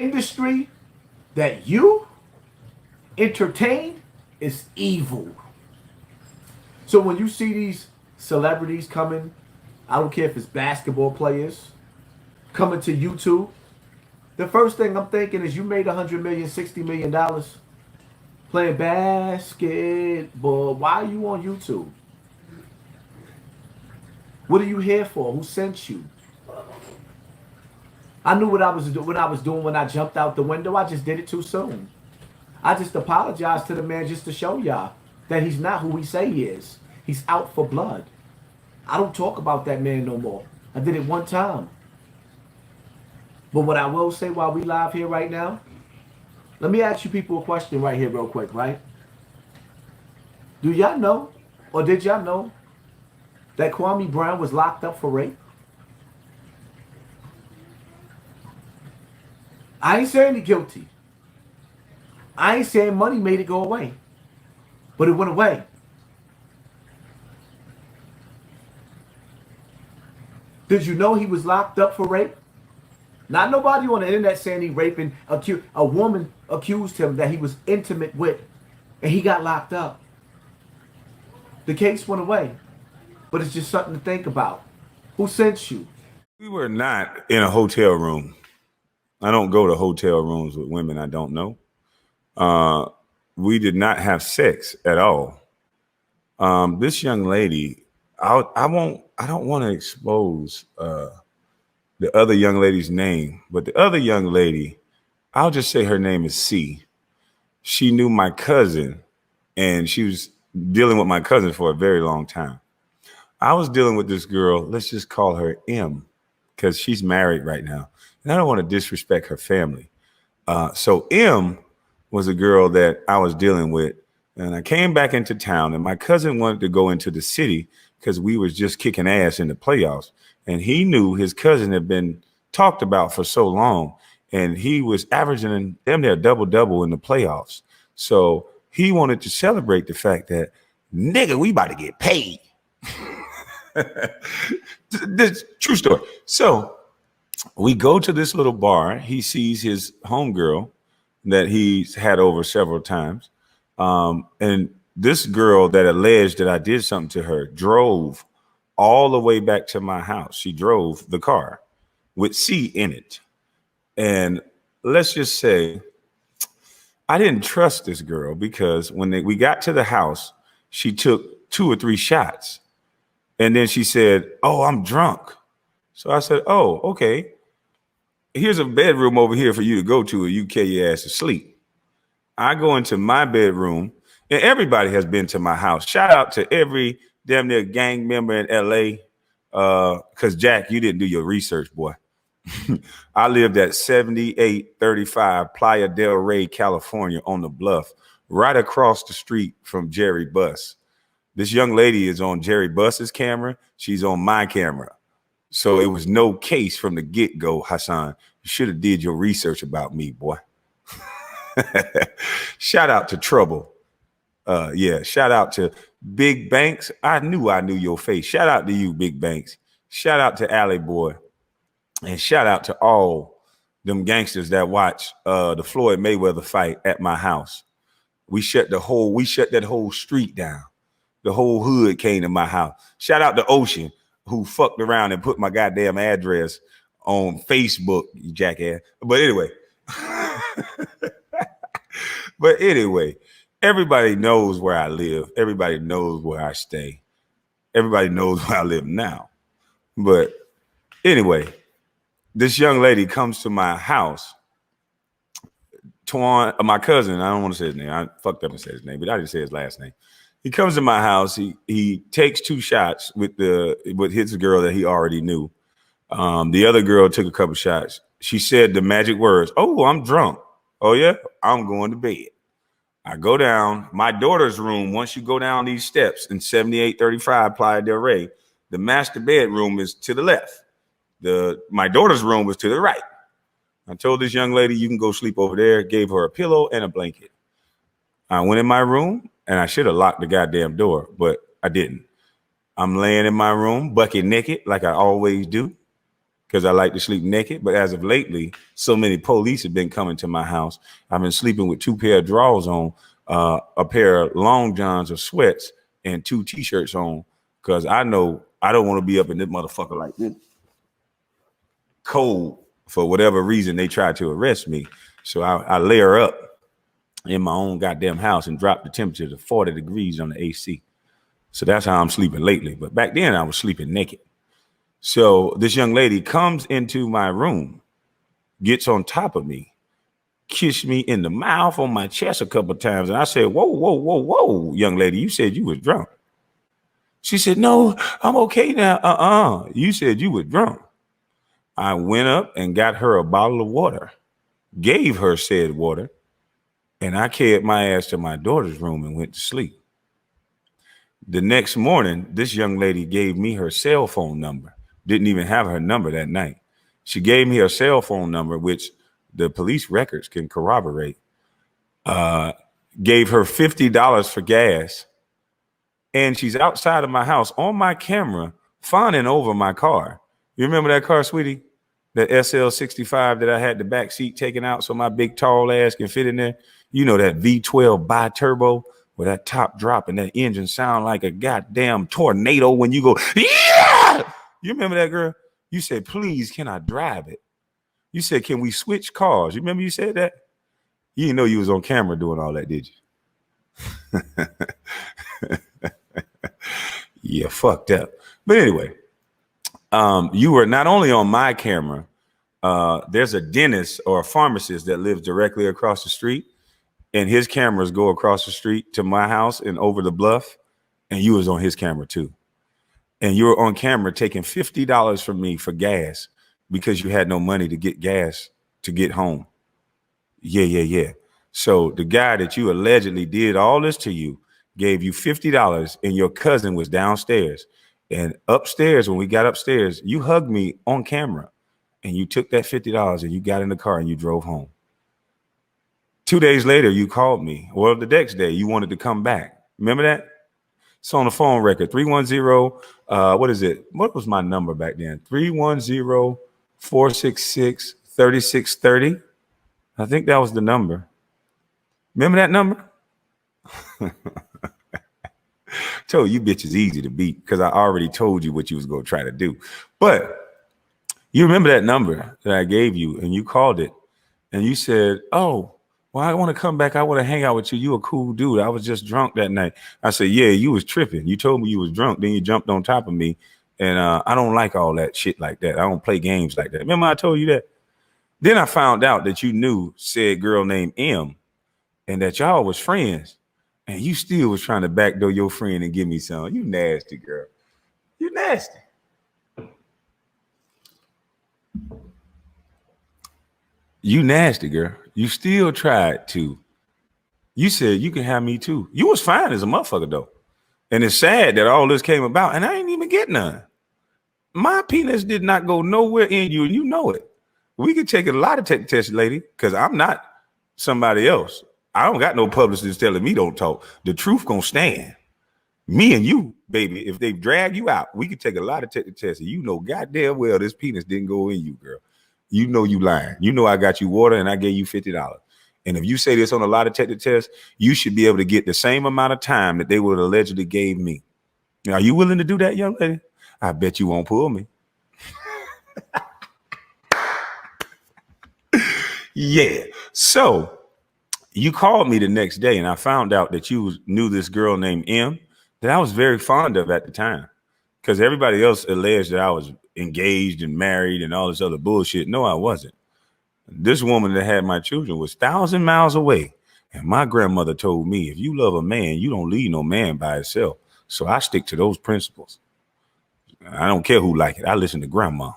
industry that you entertain is evil. So when you see these celebrities coming, I don't care if it's basketball players coming to YouTube, the first thing I'm thinking is you made 100 million, $60 million playing basketball. Why are you on YouTube? What are you here for? Who sent you? I knew what I was doing when I jumped out the window. I just did it too soon. I just apologized to the man just to show y'all that he's not who he say he is. He's out for blood. I don't talk about that man no more. I did it one time. But what I will say while we live here right now, let me ask you people a question right here real quick, right? Do y'all know, or did y'all know, that Kwame Brown was locked up for rape? I ain't saying he guilty. I ain't saying money made it go away. But it went away. Did you know he was locked up for rape? Not nobody on the internet saying he raping. A woman accused him that he was intimate with, and he got locked up. The case went away. But it's just something to think about. Who sent you? We were not in a hotel room. I don't go to hotel rooms with women I don't know. We did not have sex at all. This young lady, I don't want to expose the other young lady's name, but the other young lady, I'll just say her name is C. She knew my cousin, and she was dealing with my cousin for a very long time. I was dealing with this girl, let's just call her M, because she's married right now. And I don't want to disrespect her family. So M was a girl that I was dealing with. And I came back into town, and my cousin wanted to go into the city because we was just kicking ass in the playoffs. And he knew his cousin had been talked about for so long, and he was averaging damn near double-double in the playoffs. So he wanted to celebrate the fact that, nigga, we about to get paid. This true story. So we go to this little bar. He sees his homegirl that he's had over several times. And this girl that alleged that I did something to her drove all the way back to my house. She drove the car with C in it. And let's just say I didn't trust this girl because when we got to the house, she took 2 or 3 shots. And then she said, "Oh, I'm drunk." So I said, "Oh, okay. Here's a bedroom over here for you to go to, or you carry your ass to sleep." I go into my bedroom, and everybody has been to my house. Shout out to every damn near gang member in LA. Because Jack, you didn't do your research, boy. I lived at 7835 Playa del Rey, California, on the bluff, right across the street from Jerry Buss. This young lady is on Jerry Buss's camera. She's on my camera. So it was no case from the get-go, Hassan. You should have did your research about me, boy. Shout out to Trouble. Shout out to Big Banks. I knew your face. Shout out to you, Big Banks. Shout out to Alley Boy. And shout out to all them gangsters that watch the Floyd Mayweather fight at my house. We shut that whole street down. The whole hood came to my house. Shout out to Ocean, who fucked around and put my goddamn address on Facebook, you jackass. But anyway, everybody knows where I live. Everybody knows where I stay. Everybody knows where I live now. But anyway, this young lady comes to my house. My cousin, I don't want to say his name. I fucked up and said his name, but I didn't say his last name. He comes to my house. He takes 2 shots with his girl that he already knew. The other girl took a couple shots. She said the magic words, "Oh, I'm drunk. Oh yeah, I'm going to bed." I go down my daughter's room. Once you go down these steps in 7835 Playa del Rey, the master bedroom is to the left. My daughter's room was to the right. I told this young lady, "You can go sleep over there." Gave her a pillow and a blanket. I went in my room, and I should have locked the goddamn door, but I didn't. I'm laying in my room, bucket naked, like I always do. because I like to sleep naked. But as of lately, so many police have been coming to my house. I've been sleeping with 2 pair of drawers on, a pair of long johns or sweats, and 2 t-shirts on, because I know I don't want to be up in this motherfucker like this cold for whatever reason they try to arrest me. So I layer up in my own goddamn house and drop the temperature to 40 degrees on the AC. So that's how I'm sleeping lately. But back then I was sleeping naked. So this young lady comes into my room, gets on top of me, kissed me in the mouth, on my chest a couple of times. And I said, whoa, whoa, whoa, whoa, young lady, you said you was drunk. She said, no, I'm okay now. You said you were drunk. I went up and got her a bottle of water, gave her said water, and I carried my ass to my daughter's room and went to sleep. The next morning, this young lady gave me her cell phone number. Didn't even have her number that night. She gave me her cell phone number, which the police records can corroborate. Gave her $50 for gas. And she's outside of my house on my camera, fawning over my car. You remember that car, sweetie? That SL65 that I had the back seat taken out so my big tall ass can fit in there. You know, that V12 bi-turbo where that top drop and that engine sound like a goddamn tornado when you go, yeah! You remember that, girl? You said, please, can I drive it? You said, can we switch cars? You remember you said that? You didn't know you was on camera doing all that, did you? Yeah, fucked up. But anyway, you were not only on my camera, there's a dentist or a pharmacist that lives directly across the street, and his cameras go across the street to my house and over the bluff, and you was on his camera too. And you were on camera taking $50 from me for gas because you had no money to get gas to get home. Yeah. So the guy that you allegedly did all this to you gave you $50, and your cousin was downstairs. And upstairs, when we got upstairs, you hugged me on camera, and you took that $50 and you got in the car and you drove home. 2 days later, you called me. Well, the next day, you wanted to come back. Remember that? It's on the phone record, 310, what is it? What was my number back then? 310-466-3630. I think that was the number. Remember that number? Told you bitches easy to beat because I already told you what you was going to try to do. But you remember that number that I gave you, and you called it, and you said, oh, well, I want to come back. I want to hang out with you. You a cool dude. I was just drunk that night. I said, yeah, you was tripping. You told me you was drunk. Then you jumped on top of me. And I don't like all that shit like that. I don't play games like that. Remember I told you that? Then I found out that you knew said girl named M, and that y'all was friends. And you still was trying to backdoor your friend and give me some. You nasty, girl. You nasty. You nasty, girl. You still tried to. You said you can have me too. You was fine as a motherfucker though. And it's sad that all this came about and I ain't even get none. My penis did not go nowhere in you, and you know it. We could take a lie detector test, lady, because I'm not somebody else. I don't got no publicist telling me don't talk. The truth gonna stand. Me and you, baby, if they drag you out, we could take a lie detector test, and you know goddamn well this penis didn't go in you, girl. You know you lying. You know I got you water and I gave you $50. And if you say this on a lie detector test, you should be able to get the same amount of time that they would allegedly gave me. Now, are you willing to do that, young lady? I bet you won't pull me. Yeah. So you called me the next day, and I found out that you knew this girl named M that I was very fond of at the time, because everybody else alleged that I was engaged and married and all this other bullshit. No, I wasn't. This woman that had my children was 1,000 miles away. And my grandmother told me, if you love a man, you don't leave no man by himself. So I stick to those principles. I don't care who like it. I listen to grandma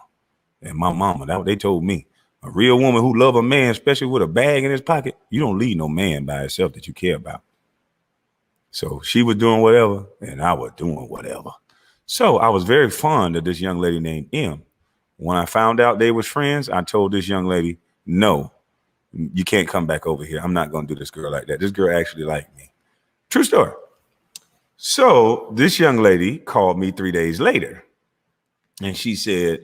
and my mama. That's what they told me. A real woman who love a man, especially with a bag in his pocket, you don't leave no man by himself that you care about. So she was doing whatever, and I was doing whatever. So I was very fond of this young lady named M. When I found out they was friends, I told this young lady, no, you can't come back over here. I'm not going to do this girl like that. This girl actually liked me. True story. So this young lady called me 3 days later, and she said,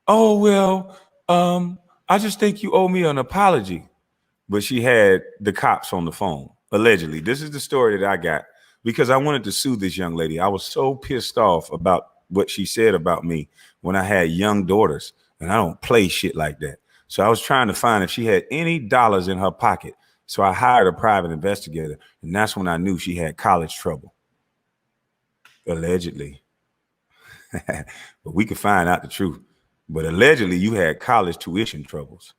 oh, well, I just think you owe me an apology. But she had the cops on the phone, allegedly. This is the story that I got because I wanted to sue this young lady. I was so pissed off about what she said about me when I had young daughters, and I don't play shit like that. So I was trying to find if she had any dollars in her pocket. So I hired a private investigator, and that's when I knew she had college trouble, allegedly. But we could find out the truth. But allegedly, you had college tuition troubles.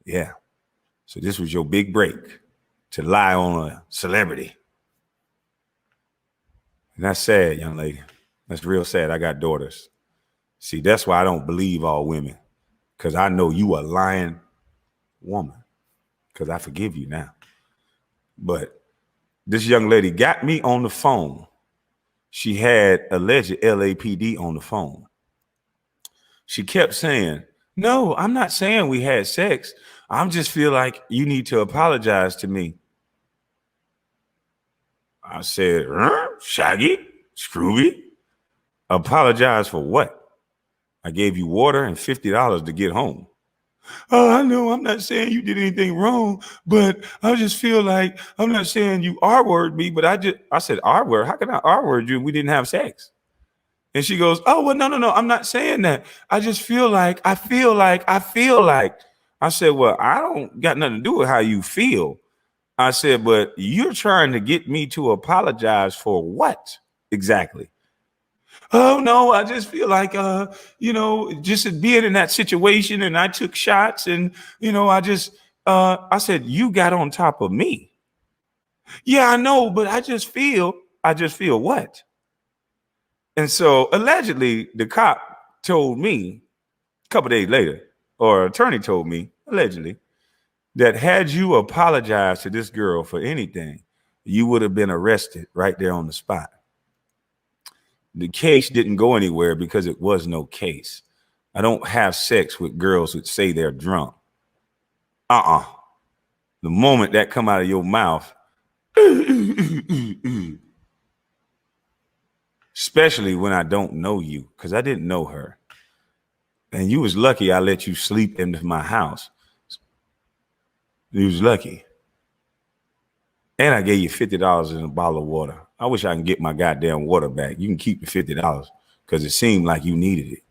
Yeah. So this was your big break to lie on a celebrity. And that's sad, young lady. That's real sad. I got daughters. See, that's why I don't believe all women, because I know you a lying woman, because I forgive you now. But this young lady got me on the phone. She had alleged LAPD on the phone. She kept saying, no, I'm not saying we had sex. I just feel like you need to apologize to me. I said, Shaggy, Scrooby, apologize for what? I gave you water and $50 to get home. Oh, I know I'm not saying you did anything wrong, but I just feel like I'm not saying you R-word me, but I said R-word. How can I R-word you if we didn't have sex? And she goes, oh, well, no, I'm not saying that. I just feel like. I said, well, I don't got nothing to do with how you feel. I said, but you're trying to get me to apologize for what exactly? Oh, no, I just feel like, just being in that situation and I took shots and, I said, you got on top of me. Yeah, I know, but I just feel what? And so allegedly the cop told me a couple days later, or attorney told me allegedly, that had you apologized to this girl for anything, you would have been arrested right there on the spot. The case didn't go anywhere because it was no case. I don't have sex with girls that say they're drunk. The moment that come out of your mouth, especially when I don't know you, because I didn't know her. And you was lucky I let you sleep into my house. You was lucky. And I gave you $50 in a bottle of water. I wish I can get my goddamn water back. You can keep the $50 because it seemed like you needed it.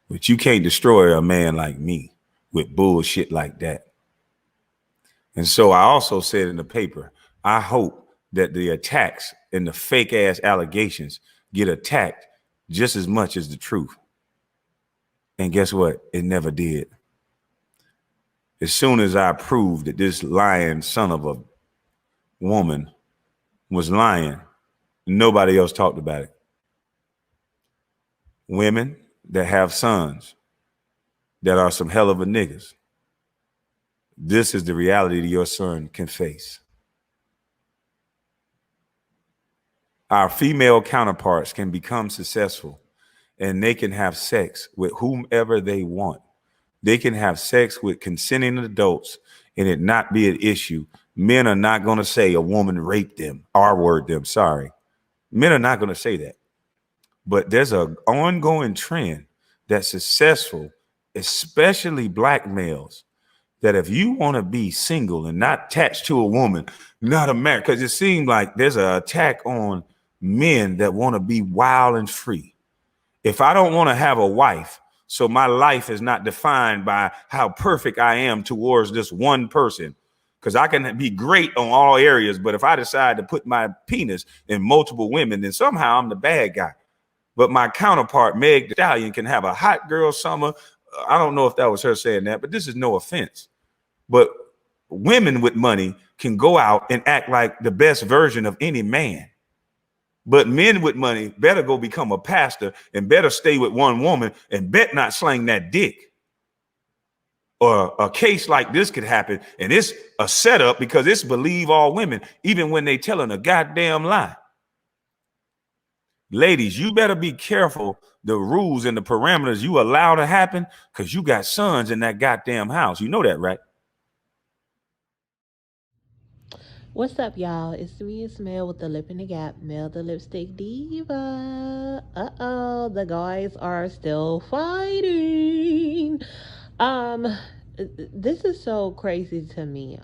But you can't destroy a man like me with bullshit like that. And so I also said in the paper, I hope that the attacks and the fake ass allegations get attacked just as much as the truth. And guess what? It never did. As soon as I proved that this lying son of a woman was lying, nobody else talked about it. Women that have sons that are some hell of a niggas, this is the reality that your son can face. Our female counterparts can become successful and they can have sex with whomever they want. They can have sex with consenting adults and it not be an issue. Men are not going to say a woman raped them, R-word them, sorry. Men are not going to say that. But there's an ongoing trend that's successful, especially black males, that if you want to be single and not attached to a woman, not a man, because it seems like there's an attack on men that want to be wild and free. If I don't want to have a wife, so my life is not defined by how perfect I am towards this one person, because I can be great on all areas, but if I decide to put my penis in multiple women, then somehow I'm the bad guy. But my counterpart, Meg Thee Stallion, can have a hot girl summer. I don't know if that was her saying that, but this is no offense. But women with money can go out and act like the best version of any man. But men with money better go become a pastor and better stay with one woman and bet not slang that dick. Or a case like this could happen. And it's a setup because it's believe all women, even when they telling a goddamn lie. Ladies, you better be careful the rules and the parameters you allow to happen because you got sons in that goddamn house. You know that, right? What's up, y'all? It's me, it's Mel with the Lip in the Gap, Mel the Lipstick Diva. The guys are still fighting. Um, this is so crazy to me.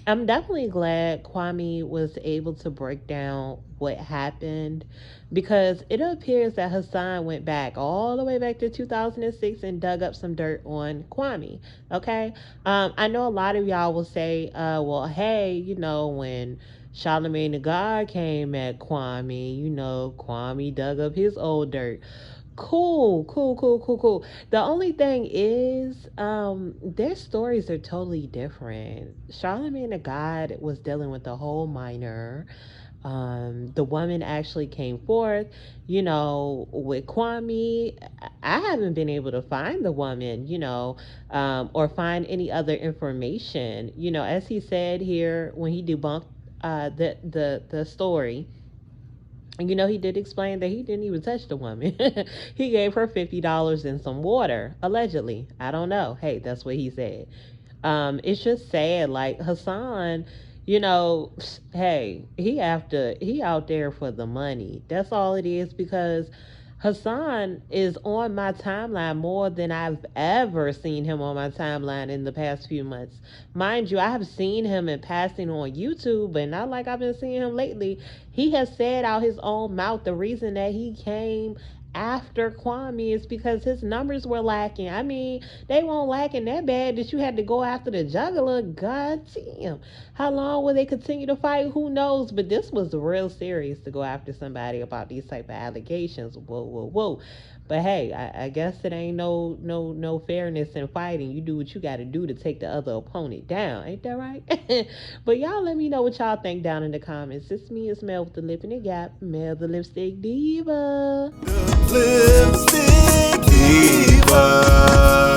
I'm definitely glad Kwame was able to break down what happened because it appears that Hassan went back all the way back to 2006 and dug up some dirt on Kwame. Okay. I know a lot of y'all will say, well, hey, when Charlemagne the God came at Kwame, Kwame dug up his old dirt. Cool, cool, cool, cool, cool. The only thing is, their stories are totally different. Charlemagne the God was dealing with a whole minor. The woman actually came forth, with Kwame. I haven't been able to find the woman, or find any other information. As he said here when he debunked the story, he did explain that he didn't even touch the woman. He gave her $50 and some water, allegedly. I don't know. Hey, that's what he said. It's just sad. Like Hassan, you know, hey, he out there for the money. That's all it is because Hassan is on my timeline more than I've ever seen him on my timeline in the past few months. Mind you, I have seen him in passing on YouTube, but not like I've been seeing him lately. He has said out his own mouth the reason that he came after Kwame is because his numbers were lacking. I mean, they weren't lacking that bad that you had to go after the juggler. God damn. How long will they continue to fight? Who knows? But this was real serious to go after somebody about these type of allegations. Whoa, whoa, whoa. But hey, I guess it ain't no fairness in fighting. You do what you got to do to take the other opponent down. Ain't that right? But y'all let me know what y'all think down in the comments. It's me, it's Mel with the Lip in the Gap. Mel the Lipstick Diva. Lipstick Diva.